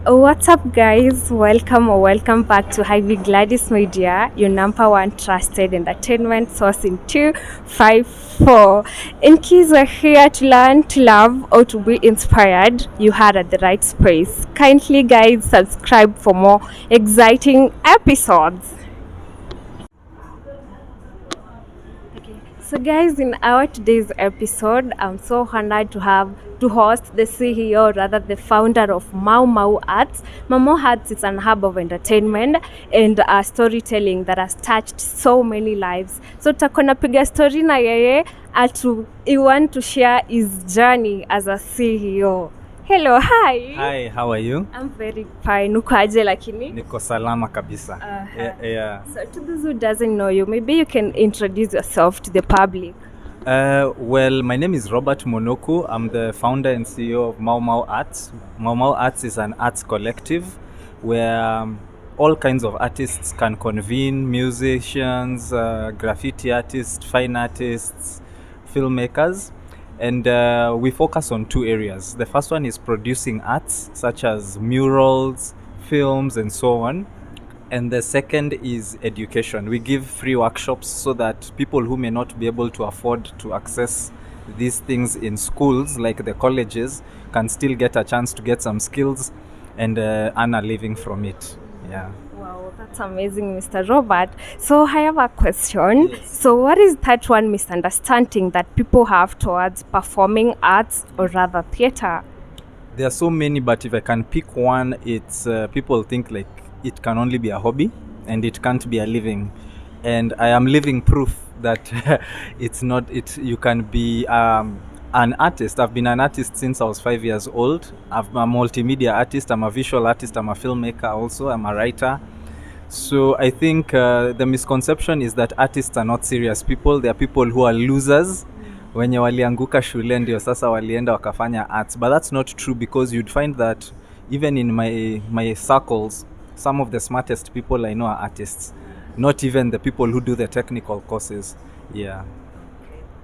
What's up, guys? Welcome or welcome back to Highly Gladys Media, your number one trusted entertainment source in 254. In case you're here to learn, to love, or to be inspired, you are at the right space. Kindly, guys, subscribe for more exciting episodes. So, guys, in our today's episode, I'm so honored to have to host the CEO, rather the founder of Maumau Arts. Maumau Arts is an hub of entertainment and storytelling that has touched so many lives. So, takona piga story na yeye atu I want to share his journey as a CEO. Hello, hi. Hi, how are you? I'm very fine. Uko aje lakini? Niko salama kabisa. Yeah. So to those who doesn't know you, maybe you can introduce yourself to the public. Well, my name is Robert Munuku. I'm the founder and CEO of Maumau Arts. Maumau Arts is an arts collective where all kinds of artists can convene, musicians, graffiti artists, fine artists, filmmakers. And we focus on two areas. The first one is producing arts such as murals, films, and so on. And the second is education. We give free workshops so that people who may not be able to afford to access these things in schools, like the colleges, can still get a chance to get some skills and earn a living from it. Yeah. Wow, that's amazing, Mr. Robert. So I have a question. Yes. So what is that one misunderstanding that people have towards performing arts or rather theater? There are so many, but if I can pick one, it's people think like it can only be a hobby and it can't be a living. And I am living proof that it's not. You can be an artist. I've been an artist since I was 5 years old. I'm a multimedia artist. I'm a visual artist. I'm a filmmaker also. I'm a writer. So I think the misconception is that artists are not serious people. They are people who are losers. Wenye walianguka shule ndio sasa walienda wakafanya arts. But that's not true, because you'd find that even in my circles, some of the smartest people I know are artists. Not even the people who do the technical courses. Yeah.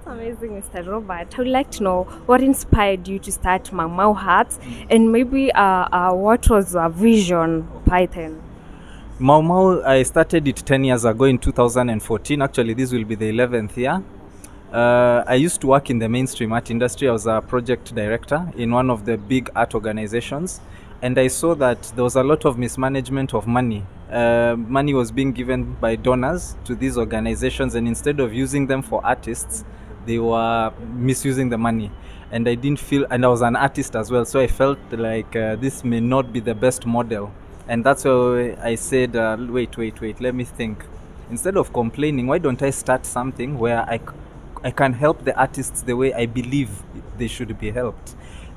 Amazing, Mr. Robert. I would like to know what inspired you to start Maumau Arts, and maybe what was your vision by then? Maumau, I started it 10 years ago in 2014. Actually, this will be the 11th year. I used to work in the mainstream art industry. I was a project director in one of the big art organizations. And I saw that there was a lot of mismanagement of money. Money was being given by donors to these organizations, and instead of using them for artists, they were misusing the money. And I didn't feel, and I was an artist as well, so I felt like this may not be the best model. And that's why I said, wait, let me think. Instead of complaining, why don't I start something where I can help the artists the way I believe they should be helped?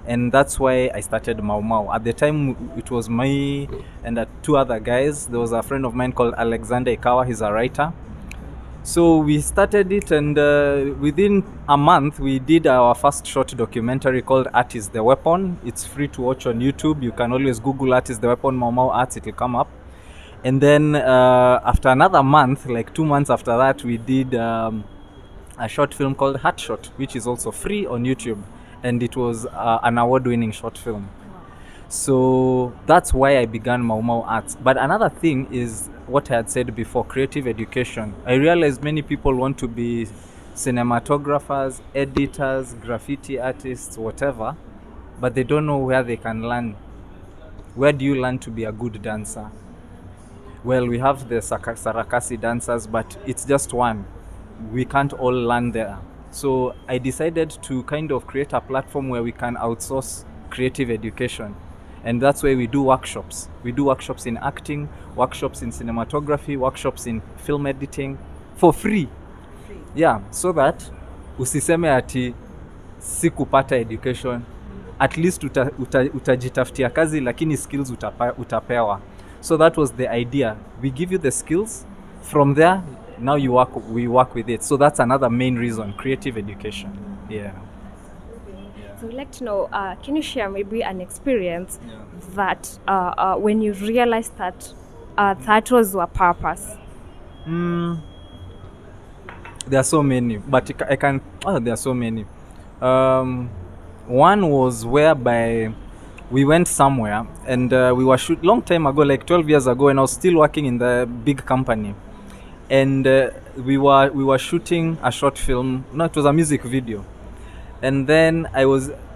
And that's why I started Maumau. At the time, it was me and two other guys. There was a friend of mine called Alexander Ikawa. He's a writer. So we started it, and within a month, we did our first short documentary called Art is the Weapon. It's free to watch on YouTube. You can always Google Art is the Weapon, Maumau Arts, it will come up. And then after another month, like 2 months after that, we did a short film called Heart Shot, which is also free on YouTube. And it was an award-winning short film. So that's why I began Maumau Arts. But another thing is what I had said before, creative education. I realized many people want to be cinematographers, editors, graffiti artists, whatever, but they don't know where they can learn. Where do you learn to be a good dancer? Well, we have the Sarakasi dancers, but it's just one. We can't all learn there. So I decided to kind of create a platform where we can outsource creative education. And that's why we do workshops. We do workshops in acting, workshops in cinematography, workshops in film editing for free. Yeah, so that usiseme ati sikupata education. At least utajitafutia kazi, lakini skills utapewa. So that was the idea. We give you the skills. From there, now we work with it. So that's another main reason, creative education. Yeah. So I'd like to know, can you share maybe an experience that when you realized that that was your purpose? There are so many, but there are so many. One was whereby We went somewhere, and we were long time ago, like 12 years ago, and I was still working in the big company. And we were shooting a short film. No, it was a music video. And then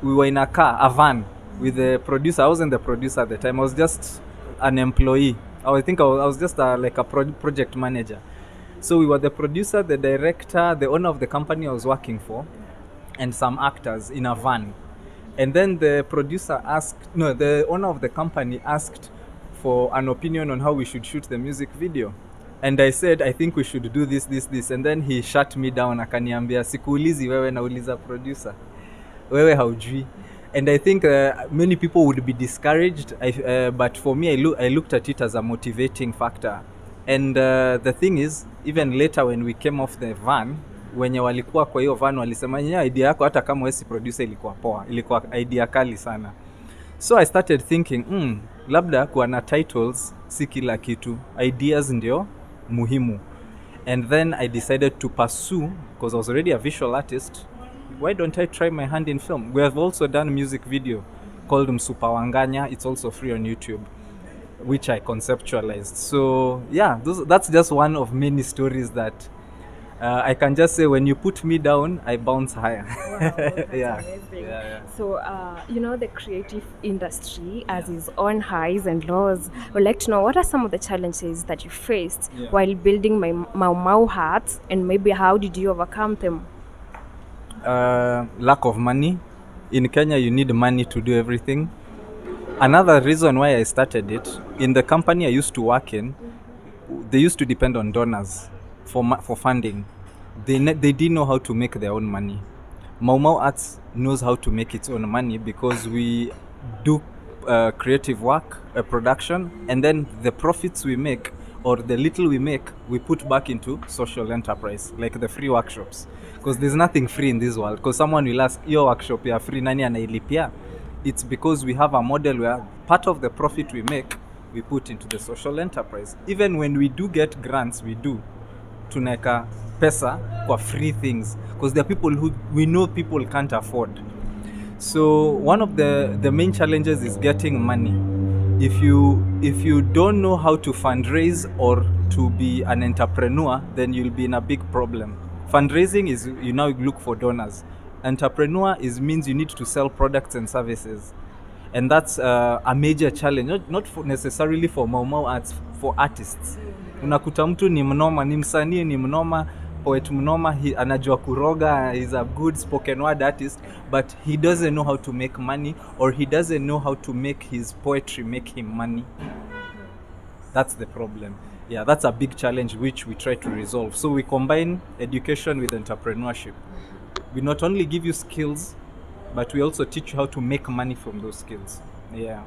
we were in a car, a van, with the producer. I wasn't the producer at the time. I was just an employee. I think I was just like a project manager. So we were the producer, the director, the owner of the company I was working for, and some actors in a van. And then the owner of the company asked for an opinion on how we should shoot the music video. And I said, I think we should do this. And then he shut me down, akaniambia, sikuulizi wewe nauliza producer. Wewe haujui. And I think many people would be discouraged, but for me, I looked at it as a motivating factor. And the thing is, even later when we came off the van, wenye walikuwa kwa hiyo van walisema nyanya idea yako hata kama wewe si producer ilikuwa poa, ilikuwa idea kali sana. So I started thinking, labda kuwa na titles si kila kitu, ideas ndio muhimu. And then I decided to pursue, because I was already a visual artist, why don't I try my hand in film? We have also done a music video called Msupawanganya. It's also free on YouTube, which I conceptualized. So yeah, that's just one of many stories that I can just say when you put me down, I bounce higher. Wow, that's Yeah. amazing. Yeah. So, the creative industry has its own highs and lows. I'd like to know, what are some of the challenges that you faced while building my Maumau hats, and maybe how did you overcome them? Lack of money. In Kenya, you need money to do everything. Another reason why I started it, in the company I used to work in, they used to depend on donors for funding. They didn't know how to make their own money. Maumau Arts knows how to make its own money because we do creative work, production, and then the profits we make, or the little we make, we put back into social enterprise, like the free workshops. Because there's nothing free in this world. Because someone will ask, your workshop, you are free, nani anailipia? It's because we have a model where part of the profit we make, we put into the social enterprise. Even when we do get grants, tunaweka pesa kwa free things, because there are people who we know people can't afford. So one of the main challenges is getting money. If you don't know how to fundraise or to be an entrepreneur, then you'll be in a big problem. Fundraising is you now look for donors. Entrepreneur means you need to sell products and services. And that's a major challenge, not necessarily for Maumau Arts, for artists. Unakuta mtu ni mnoma, ni msanii ni mnoma, poet mnoma, anajua kuroga, he's a good spoken word artist, but he doesn't know how to make money, or he doesn't know how to make his poetry make him money. That's the problem. Yeah, that's a big challenge which we try to resolve. So we combine education with entrepreneurship. We not only give you skills, but we also teach you how to make money from those skills. Yeah.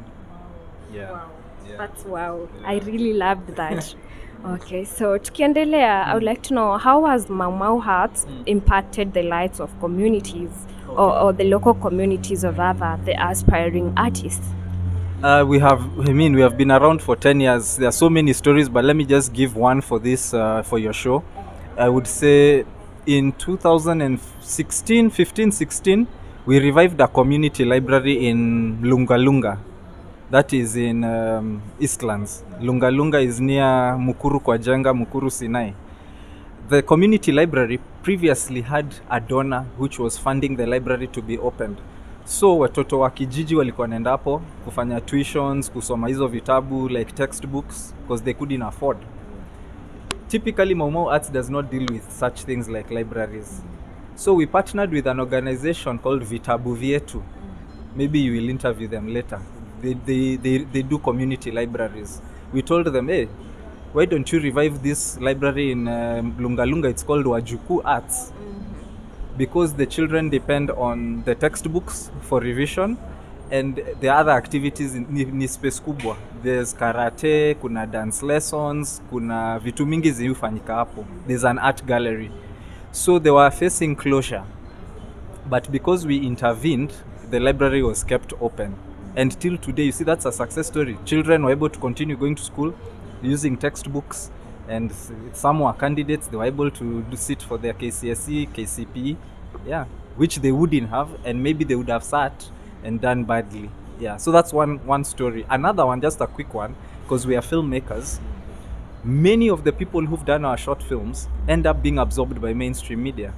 Yeah. Wow. Yeah. That's wow. Yeah. I really loved that. Okay, so tukiendelea, I would like to know, how has Maumau Arts impacted the lives of communities, or the local communities, or rather the aspiring artists? We have been around for 10 years. There are so many stories, but let me just give one for this, for your show. I would say in 2016, we revived a community library in Lunga. That is in Eastlands. Lunga is near Mukuru Kwajenga, Mukuru Sinai. The community library previously had a donor which was funding the library to be opened. So watoto wa kijiji walikuwa naenda hapo kufanya tuitions, kusoma hizo vitabu like textbooks, because they couldn't afford. Typically Maumau Arts does not deal with such things like libraries. So we partnered with an organization called Vitabu Vyetu. Maybe you will interview them later. They do community libraries. We told them, hey, why don't you revive this library in Lunga? It's called Wajuku Arts. Because the children depend on the textbooks for revision, and the other activities ni space kubwa. There's karate, kuna dance lessons, kuna vitu mingi zilifanyika hapo. There's an art gallery. So they were facing closure. But because we intervened, the library was kept open. And till today, you see, that's a success story. Children were able to continue going to school using textbooks, and some were candidates. They were able to sit for their KCSE, KCPE, yeah, which they wouldn't have, and maybe they would have sat and done badly. Yeah, so that's one story. Another one, just a quick one, because we are filmmakers. Many of the people who've done our short films end up being absorbed by mainstream media.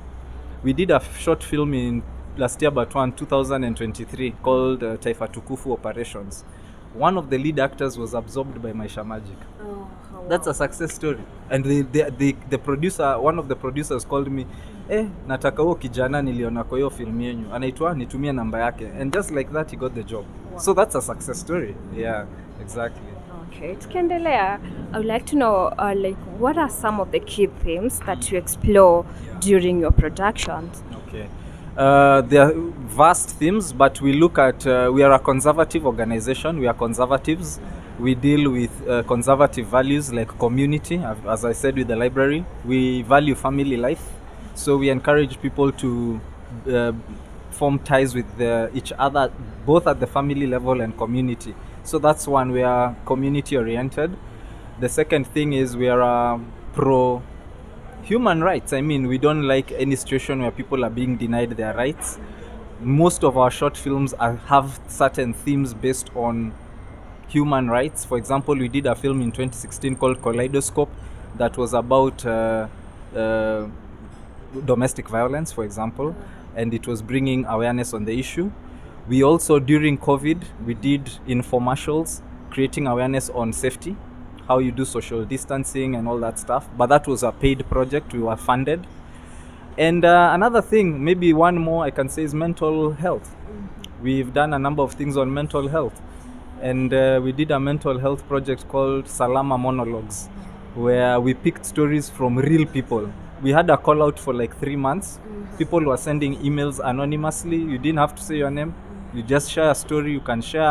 We did a short film in last year, but 2023, called Taifa Tukufu Operations. One of the lead actors was absorbed by Maisha Magic. Oh, That's a success story. And the producer, one of the producers called me, nataka huo kijana niliona kwa hiyo film yenyu, anaitwa nitumie namba yake. And just like that, he got the job. Wow. So that's a success story. Yeah, exactly. Okay, tukiendelea, I would like to know, like, what are some of the key themes that you explore during your productions? Okay. There are vast themes, but we look at, we are a conservative organization. We are conservatives. We deal with conservative values like community, as I said with the library. We value family life. So we encourage people to form ties with each other, both at the family level and community. So that's one, we are community oriented. The second thing is we are pro human rights. I mean, we don't like any situation where people are being denied their rights. Most of our short films have certain themes based on human rights. For example, we did a film in 2016 called Kaleidoscope that was about domestic violence, for example, and it was bringing awareness on the issue. We also, during COVID, we did infomercials creating awareness on safety, how you do social distancing and all that stuff. But that was a paid project. We were funded. And another thing, maybe one more I can say, is mental health. We've done a number of things on mental health. And we did a mental health project called Salama Monologues, where we picked stories from real people. We had a call out for like 3 months. People were sending emails anonymously. You didn't have to say your name. You just share a story. You can share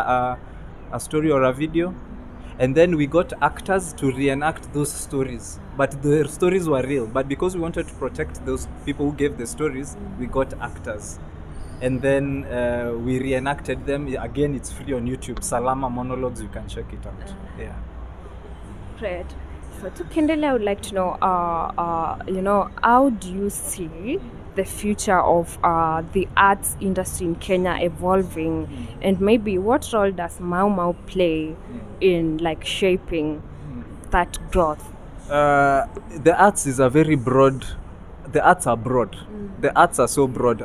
a story or a video. And then we got actors to reenact those stories. But the stories were real. But because we wanted to protect those people who gave the stories, we got actors. And then we reenacted them. Again, it's free on YouTube. Salama Monologues, you can check it out. Yeah. Great. So to Kindle, I would like to know, how do you see the future of the arts industry in Kenya evolving, and maybe what role does Maumau play in like shaping that growth? The arts is a very broad. The arts are broad. The arts are so broad.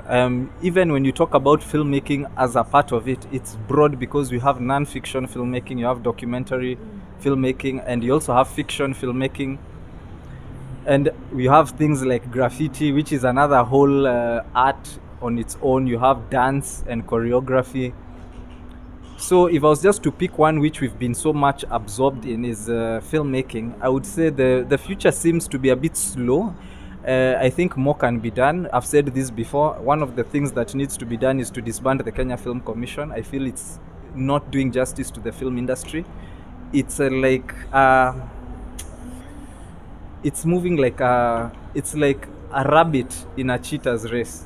Even when you talk about filmmaking as a part of it, it's broad because we have non-fiction filmmaking, you have documentary filmmaking, and you also have fiction filmmaking. And we have things like graffiti, which is another whole art on its own. You have dance and choreography. So if I was just to pick one which we've been so much absorbed in is filmmaking, I would say the future seems to be a bit slow. I think more can be done. I've said this before. One of the things that needs to be done is to disband the Kenya Film Commission. I feel it's not doing justice to the film industry. It's it's moving like it's like a rabbit in a cheetah's race.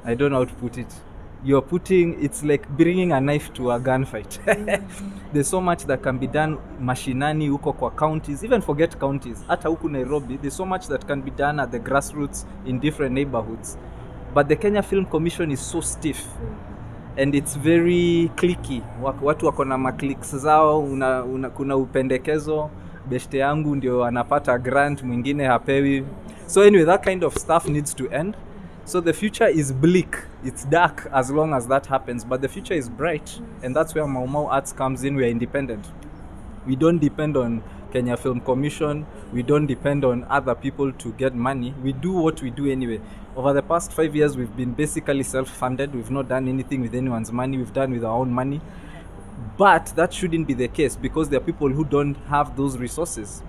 I don't know how to put it. It's like bringing a knife to a gunfight. There's so much that can be done mashinani huko kwa counties, even forget counties. Hata huku Nairobi, there's so much that can be done at the grassroots in different neighborhoods. But the Kenya Film Commission is so stiff. And it's very clicky. Watu wako na maclicks zao, kuna upendekezo, beshte yangu ndio anapata grant, mwingine hapewi. So anyway, that kind of stuff needs to end. So the future is bleak. It's dark as long as that happens, but the future is bright, and that's where Maumau Arts comes in. We are independent. We don't depend on Kenya Film Commission. We don't depend on other people to get money. We do what we do anyway. Over the past 5 years, we've been basically self-funded. We've not done anything with anyone's money. We've done with our own money. But that shouldn't be the case, because there are people who don't have those resources.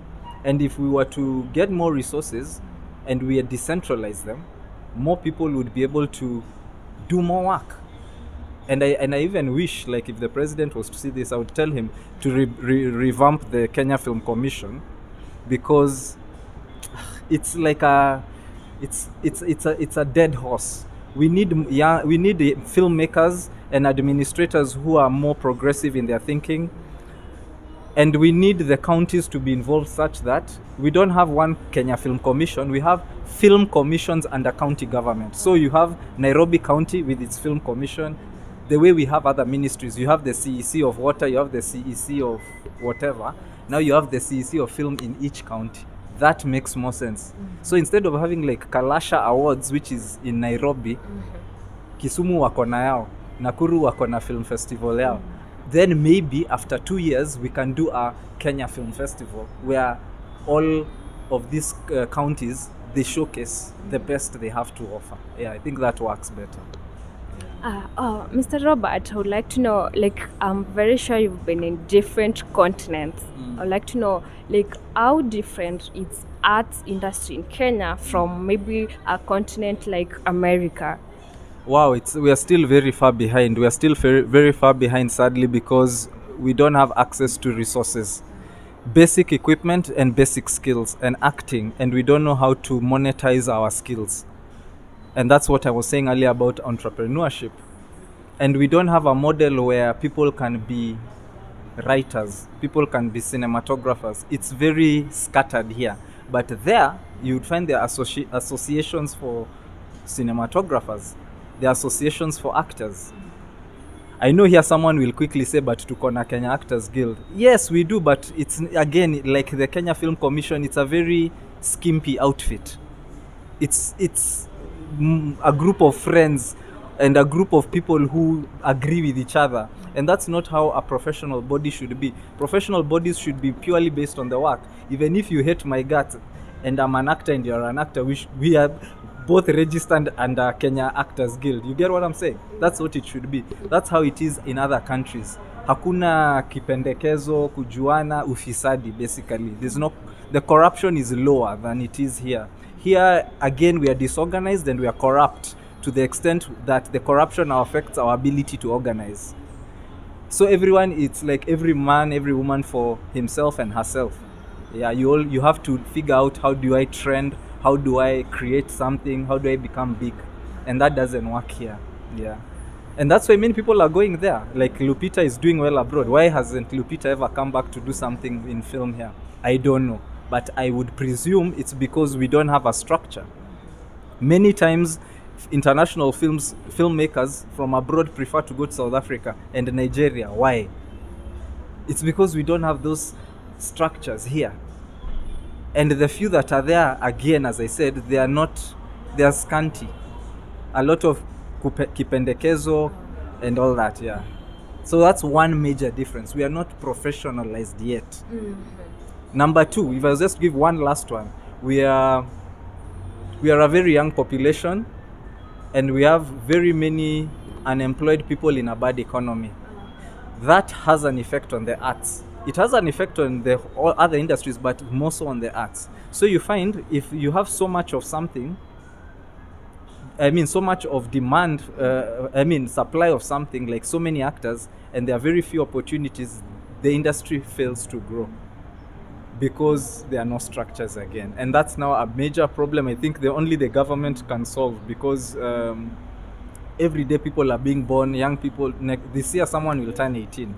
And if we were to get more resources and we decentralize them, more people would be able to do more work. And I even wish, like, if the president was to see this, I would tell him to revamp the Kenya Film Commission, because it's like it's a dead horse. We need filmmakers and administrators who are more progressive in their thinking. And we need the counties to be involved such that we don't have one Kenya Film Commission. We have film commissions under county government. So you have Nairobi County with its film commission. the way we have other ministries. You have the CEC of water, you have the CEC of whatever. Now you have the CEC of film in each county. That makes more sense. So instead of having like Kalasha Awards, which is in Nairobi, Kisumu wako na yao, Nakuru wako na film festival yao. Then maybe after 2 years we can do a Kenya Film Festival where all of these counties, they showcase the best they have to offer. Yeah, I think that works better. Mr. Robert, I would like to know, like, I'm very sure you've been in different continents. I would like to know, like, how different is arts industry in Kenya from maybe a continent like America? Wow, we are still very far behind. We are still very, very far behind, sadly, because we don't have access to resources, basic equipment and basic skills and acting, and we don't know how to monetize our skills. And that's what I was saying earlier about entrepreneurship. And we don't have a model where people can be writers, people can be cinematographers. It's very scattered here. But there, you would find there are associations for cinematographers, there are associations for actors. I know here someone will quickly say, but to Kona Kenya Actors Guild. Yes, we do, but it's, again, like the Kenya Film Commission, it's a very skimpy outfit. It's a group of friends and a group of people who agree with each other, and that's not how a professional body should be. Professional bodies should be purely based on the work. Even if you hate my guts and I'm an actor and you're an actor, we are both registered under Kenya Actors Guild. You get what I'm saying? That's what it should be. That's how it is in other countries. Hakuna kipendekezo, kujuana, ufisadi, basically. The corruption is lower than it is here. Here, again, we are disorganized and we are corrupt to the extent that the corruption affects our ability to organize. So everyone, it's like every man, every woman for himself and herself. Yeah, you have to figure out, how do I trend? How do I create something? How do I become big? And that doesn't work here. Yeah. And that's why many people are going there. Like Lupita is doing well abroad. Why hasn't Lupita ever come back to do something in film here? I don't know. But I would presume it's because we don't have a structure. Many times, international filmmakers from abroad prefer to go to South Africa and Nigeria. Why? It's because we don't have those structures here. And the few that are there, again, as I said, they are scanty. A lot of kipendekezo and all that, yeah. So that's one major difference. We are not professionalized yet. Mm-hmm. Number two, if I was just to give one last one, we are a very young population, and we have very many unemployed people in a bad economy. That has an effect on the arts. It has an effect on all other industries, but more so on the arts. So you find, if you have so much of something, so much of demand, supply of something, like so many actors, and there are very few opportunities, the industry fails to grow because there are no structures again. And that's now a major problem. I think only the government can solve, because every day people are being born, young people. This year someone will turn 18.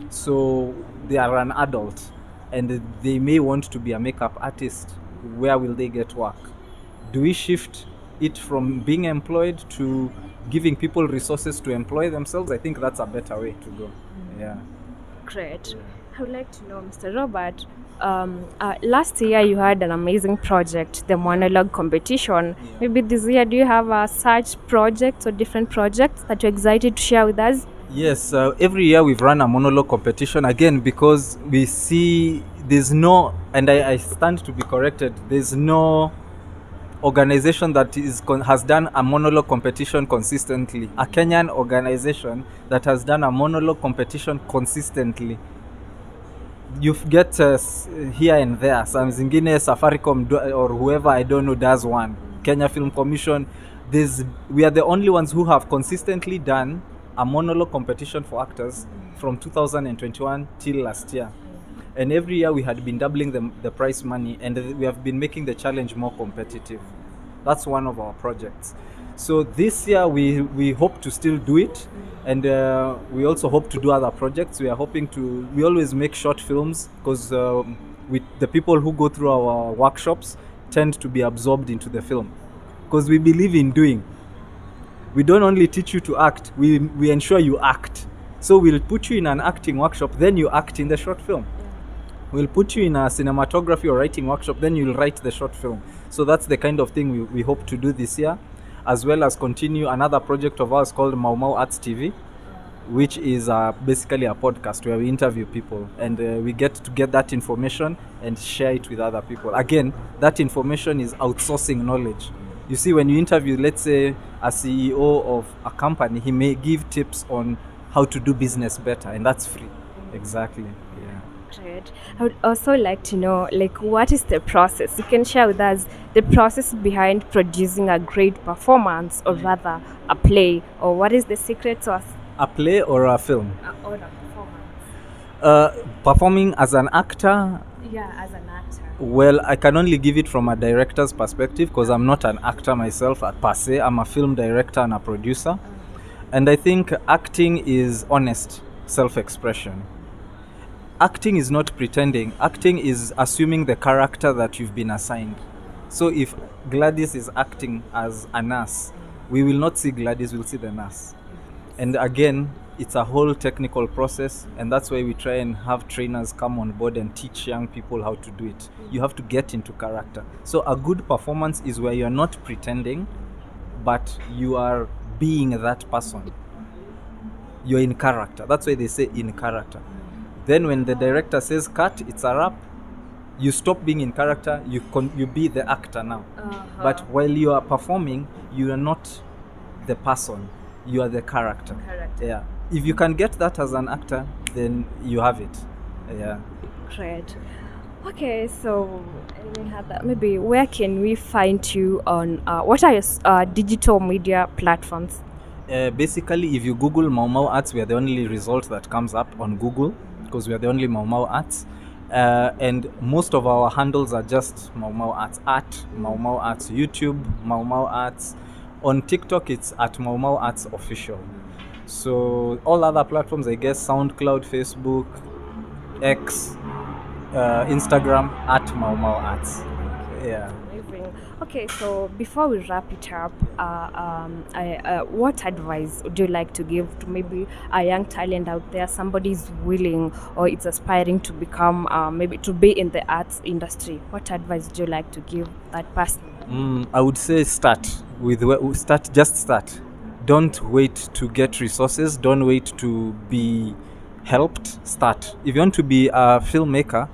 So they are an adult and they may want to be a makeup artist. Where will they get work? Do we shift it from being employed to giving people resources to employ themselves? I think that's a better way to go. Yeah. Great. I would like to know, Mr. Robert, last year you had an amazing project, the Monolog Competition. Yeah. Maybe this year, do you have such projects or different projects that you're excited to share with us? Yes, every year we've run a monologue competition, again, because we see there's no, and I stand to be corrected, there's no organization that has done a monologue competition consistently. A Kenyan organization that has done a monologue competition consistently. You get here and there, some zingine Safaricom or whoever, I don't know, does one. Kenya Film Commission. We are the only ones who have consistently done a monologue competition for actors from 2021 till last year. And every year we had been doubling the prize money, and we have been making the challenge more competitive. That's one of our projects. So this year we hope to still do it, and we also hope to do other projects. We always make short films, because the people who go through our workshops tend to be absorbed into the film, because we believe in doing. We don't only teach you to act, we ensure you act. So we'll put you in an acting workshop, then you act in the short film. We'll put you in a cinematography or writing workshop, then you'll write the short film. So that's the kind of thing we hope to do this year, as well as continue another project of ours called Maumau Arts TV, which is basically a podcast where we interview people, and we get to get that information and share it with other people. Again, that information is outsourcing knowledge. You see, when you interview, let's say, a CEO of a company, he may give tips on how to do business better, and that's free. Exactly. Yeah. Great. I would also like to know, like, what is the process? You can share with us the process behind producing a great performance, or rather a play, or what is the secret sauce? A play or a film? Or a performance. Performing as an actor. Yeah, as an actor. Well, I can only give it from a director's perspective, because I'm not an actor myself per se. I'm a film director and a producer. And I think acting is honest self-expression. Acting is not pretending. Acting is assuming the character that you've been assigned. So if Gladys is acting as a nurse, we will not see Gladys, we'll see the nurse. And again, it's a whole technical process, and that's why we try and have trainers come on board and teach young people how to do it. You have to get into character. So a good performance is where you're not pretending, but you are being that person. You're in character. That's why they say in character. Then when the director says cut, it's a wrap. You stop being in character, you be the actor now. But while you are performing, you are not the person. You are the character. Yeah. If you can get that as an actor, then you have it. Yeah. Great. Okay, so we have that. Maybe where can we find you on? What are your digital media platforms? Basically, if you Google Maumau Arts, we are the only result that comes up on Google, because we are the only Maumau Arts. And most of our handles are just Maumau Arts, Maumau Arts, YouTube, Maumau Arts. On TikTok, it's at Maumau Arts Official. So all other platforms, I guess, SoundCloud, Facebook, X, Instagram, at Maumau Arts. Yeah. Amazing. Okay, so before we wrap it up, what advice would you like to give to maybe a young talent out there, somebody is willing or is aspiring to become, maybe to be in the arts industry? What advice would you like to give that person? I would say start. Just start. Don't wait to get resources. Don't wait to be helped. Start. If you want to be a filmmaker,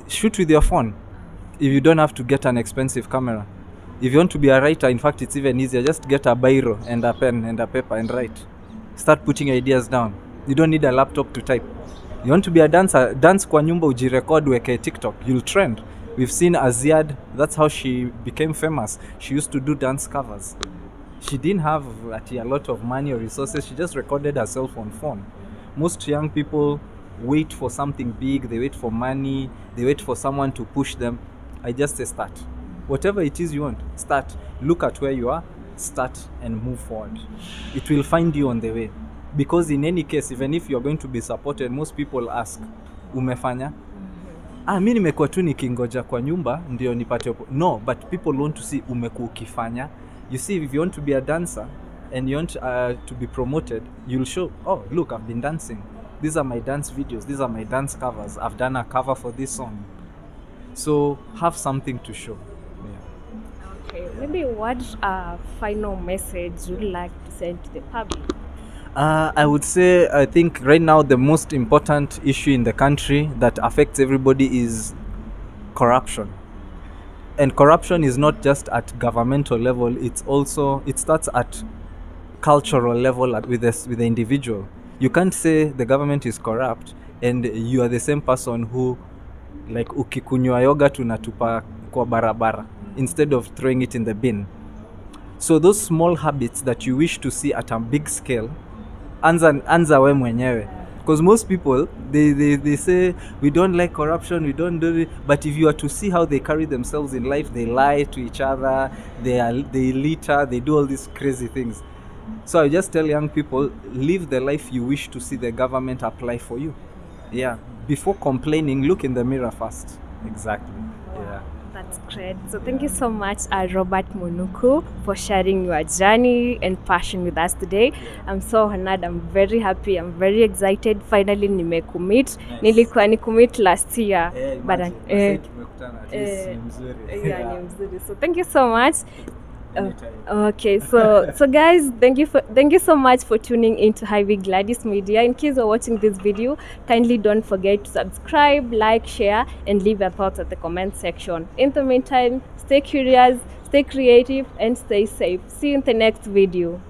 shoot with your phone. If you don't have to get an expensive camera. If you want to be a writer, in fact, it's even easier. Just get a biro and a pen and a paper and write. Start putting ideas down. You don't need a laptop to type. You want to be a dancer, dance kwa nyumba ujirecord weke TikTok. You'll trend. We've seen Aziad, that's how she became famous. She used to do dance covers. She didn't have a lot of money or resources. She just recorded herself on phone. Most young people wait for something big. They wait for money. They wait for someone to push them. I just say start. Whatever it is you want, start. Look at where you are, start and move forward. It will find you on the way. Because in any case, even if you're going to be supported, most people ask, umefanya? Mi nimekuwa tu nikingoja kwa nyumba ndio nipate. No, but people want to see umekuwa ukifanya. You see, if you want to be a dancer and you want to be promoted, you'll show, oh, look, I've been dancing. These are my dance videos. These are my dance covers. I've done a cover for this song. So have something to show. Yeah. Okay, maybe what final message would you like to send to the public? I would say, I think right now the most important issue in the country that affects everybody is corruption. And corruption is not just at governmental level, it starts at cultural level with the individual. You can't say the government is corrupt and you are the same person who, like, ukikunywa yogurt unatupa kwa barabara instead of throwing it in the bin. So those small habits that you wish to see at a big scale, anza we mwenyewe. Because most people, they say, we don't like corruption, we don't do it. But if you are to see how they carry themselves in life, they lie to each other, they litter, they do all these crazy things. So I just tell young people, live the life you wish to see the government apply for you. Yeah. Before complaining, look in the mirror first. Exactly. Yeah. That's great. So thank you so much, Robert Munuku, for sharing your journey and passion with us today. I'm so honored. I'm very happy. I'm very excited. Finally, nimecommit. Nice. Nilikuwa ni commit last year, but ni mzuri. yeah, ni mzuri. So thank you so much. Anytime. Okay, so guys, thank you so much for tuning into Highway Gladys Media. In case you're watching this video, kindly don't forget to subscribe, like, share, and leave your thoughts at the comment section. In the meantime, stay curious, stay creative, and stay safe. See you in the next video.